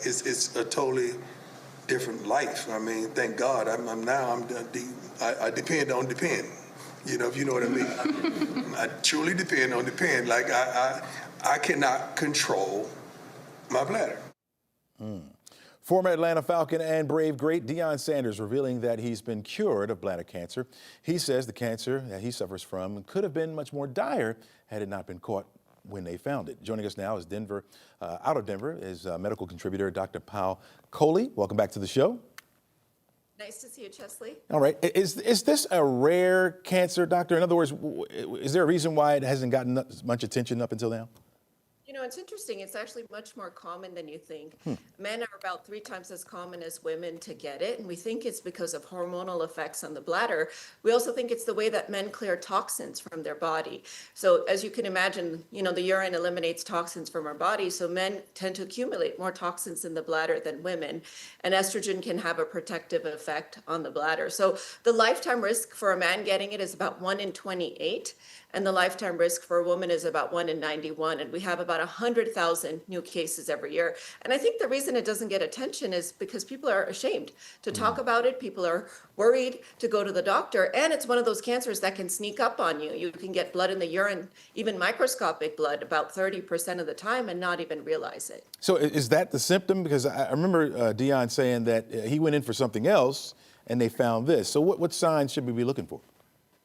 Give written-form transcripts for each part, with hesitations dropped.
it's a totally different life. I mean, thank God. I depend on depend. You know, if you know what I mean. I truly depend on depend. Like I cannot control my bladder. Former Atlanta Falcon and Brave great Deion Sanders revealing that he's been cured of bladder cancer. He says the cancer that he suffers from could have been much more dire had it not been caught when they found it. Joining us now is out of Denver, is medical contributor Dr. Payal Kohli. Welcome back to the show. Nice to see you, Chesley. All right. Is this a rare cancer, doctor? In other words, is there a reason why it hasn't gotten much attention up until now? You know, it's interesting. It's actually much more common than you think. Men are about 3 times as common as women to get it, and we think it's because of hormonal effects on the bladder. We also think it's the way that men clear toxins from their body. So as you can imagine, you know, the urine eliminates toxins from our body, so men tend to accumulate more toxins in the bladder than women, and estrogen can have a protective effect on the bladder. So the lifetime risk for a man getting it is about 1 in 28, and the lifetime risk for a woman is about 1 in 91, and we have about 100,000 new cases every year. And I think the reason it doesn't get attention is because people are ashamed to talk about it. People are worried to go to the doctor. And it's one of those cancers that can sneak up on you. You can get blood in the urine, even microscopic blood, about 30% of the time and not even realize it. So is that the symptom? Because I remember Deion saying that he went in for something else and they found this. So what signs should we be looking for?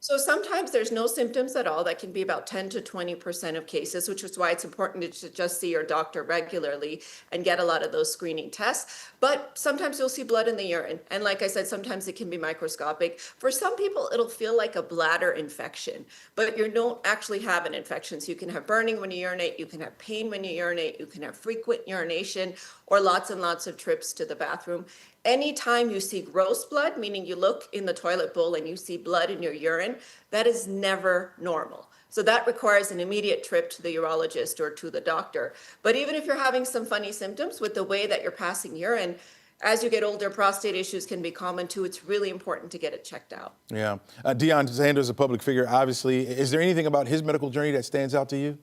So sometimes there's no symptoms at all. That can be about 10 to 20% of cases, which is why it's important to just see your doctor regularly and get a lot of those screening tests. But sometimes you'll see blood in the urine. And like I said, sometimes it can be microscopic. For some people, it'll feel like a bladder infection, but you don't actually have an infection. So you can have burning when you urinate, you can have pain when you urinate, you can have frequent urination or lots and lots of trips to the bathroom. Anytime you see gross blood, meaning you look in the toilet bowl and you see blood in your urine, that is never normal. So that requires an immediate trip to the urologist or to the doctor. But even if you're having some funny symptoms with the way that you're passing urine, as you get older, prostate issues can be common too. It's really important to get it checked out. Yeah. Deion Sanders, a public figure, obviously. Is there anything about his medical journey that stands out to you?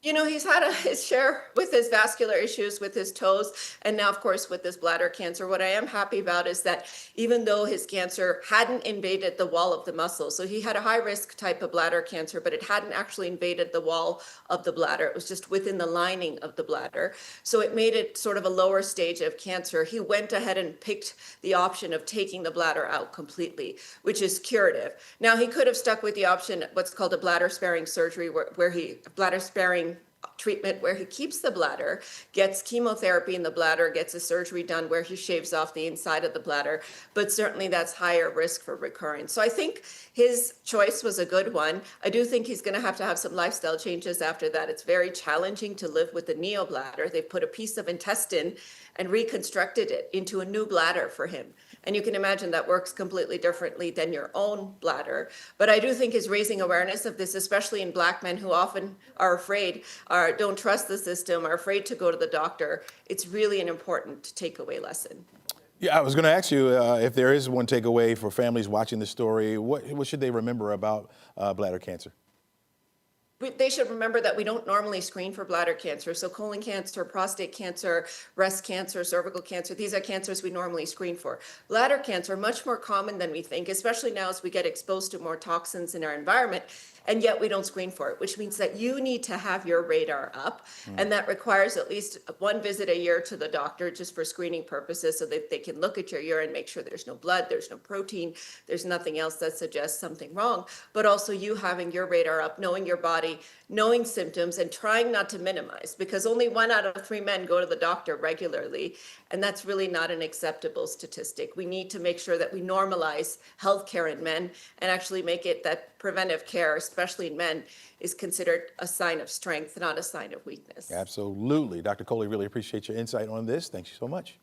You know, he's had his share with his vascular issues with his toes, and now, of course, with this bladder cancer. What I am happy about is that even though his cancer hadn't invaded the wall of the muscle, so he had a high-risk type of bladder cancer, but it hadn't actually invaded the wall of the bladder. It was just within the lining of the bladder. So it made it sort of a lower stage of cancer. He went ahead and picked the option of taking the bladder out completely, which is curative. Now, he could have stuck with the option, what's called a bladder-sparing surgery, bladder-sparing treatment where he keeps the bladder, gets chemotherapy in the bladder, gets a surgery done where he shaves off the inside of the bladder, but certainly that's higher risk for recurrence. So I think his choice was a good one. I do think he's going to have some lifestyle changes after that. It's very challenging to live with the neobladder. They've put a piece of intestine and reconstructed it into a new bladder for him. And you can imagine that works completely differently than your own bladder. But I do think is raising awareness of this, especially in Black men who often are afraid, don't trust the system, are afraid to go to the doctor. It's really an important takeaway lesson. Yeah, I was going to ask you if there is one takeaway for families watching the story. What should they remember about bladder cancer? They should remember that we don't normally screen for bladder cancer. So colon cancer, prostate cancer, breast cancer, cervical cancer, these are cancers we normally screen for. Bladder cancer, much more common than we think, especially now as we get exposed to more toxins in our environment, and yet we don't screen for it, which means that you need to have your radar up, and that requires at least one visit a year to the doctor just for screening purposes so that they can look at your urine, make sure there's no blood, there's no protein, there's nothing else that suggests something wrong, but also you having your radar up, knowing your body, knowing symptoms, and trying not to minimize, because only 1 out of 3 men go to the doctor regularly, and that's really not an acceptable statistic. We need to make sure that we normalize healthcare in men and actually make it that preventive care, especially in men, is considered a sign of strength, not a sign of weakness. Absolutely. Dr. Kohli, really appreciate your insight on this. Thank you so much.